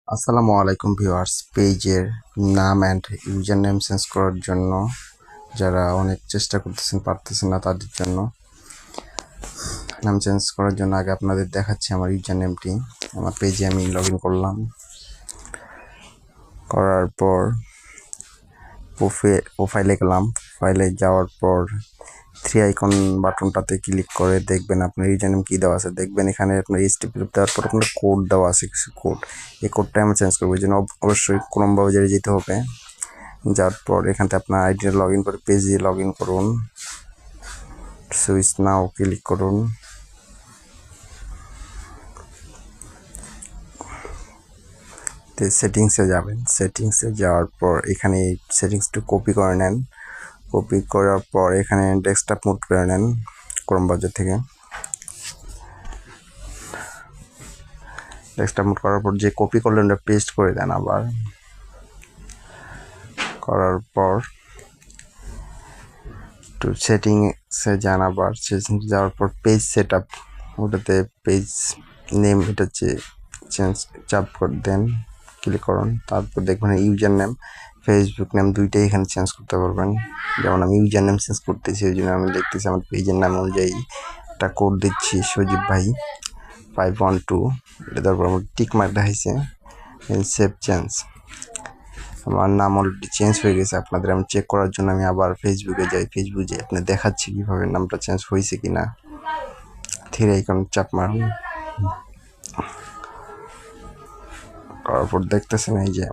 আসসালামু আলাইকুম ভিউয়ার্স। পেজের নাম অ্যান্ড ইউজার নেম চেঞ্জ করার জন্য যারা অনেক চেষ্টা করতেছেন পারতেছেন না তাদের জন্য নাম চেঞ্জ করার জন্য আগে আপনাদের দেখাচ্ছি আমার ইউজার নেমটি। আমার পেজে আমি লগ ইন করলাম, করার পর প্রোফাইলে গেলাম। প্রোফাইলে যাওয়ার পর থ্রি আইকন বাটনটাতে ক্লিক করে দেখবেন আপনার ইউজার নেম কী দেওয়া আছে। দেখবেন এখানে আপনার এইচটিপি দেওয়ার পর আপনার কোড দেওয়া আছে, কিছু কোড। এই কোডটা আমি চেঞ্জ করবো, এই জন্য অবশ্যই ক্রোম ব্রাউজারে যেতে হবে। যাওয়ার পর এখান থেকে আপনার আইডিটা লগ ইন করে পেজে লগ ইন করুন, সুইচ নাও ক্লিক করুন। সেটিংসে যাবেন, সেটিংসে যাওয়ার পর এখানে সেটিংসটা কপি করে নেন। কপি করার পর এখানে ডেস্কটপ মোড করে নেন ক্রোম ব্রাউজার থেকে। ডেস্কটপ মোড করার পর যে কপি করলেন ওটা পেস্ট করে দেন। আবার করার পর একটু সেটিংসে যান। আবার সেটিংসে যাওয়ার পর পেজ সেট আপ, ওটাতে পেজ নেম এটা হচ্ছে চেঞ্জ চাপ করে দেন, ক্লিক করুন। তারপর দেখবেন ইউজার নেম ফেসবুক নেম দুইটাই এখানে চেঞ্জ করতে পারবেন। যেমন আমি ইউজার নেম চেঞ্জ করতেছি, ওই জন্য আমি দেখতেছি আমার পেজের নাম অনুযায়ী একটা কোড দিচ্ছি, সজীব ভাই 512। এটা তারপর আমার টিক মার্ক দেখাইছে, সেভ চেঞ্জ। আমার নাম অলরেডি চেঞ্জ হয়ে গেছে। আপনাদের আমি চেক করার জন্য আমি আবার ফেসবুকে যাই। ফেসবুকে আপনার দেখাচ্ছি কীভাবে নামটা চেঞ্জ হয়েছে কি না। থ্রি আইকন চাপ মারুন, করার পর দেখতেছেন এই যে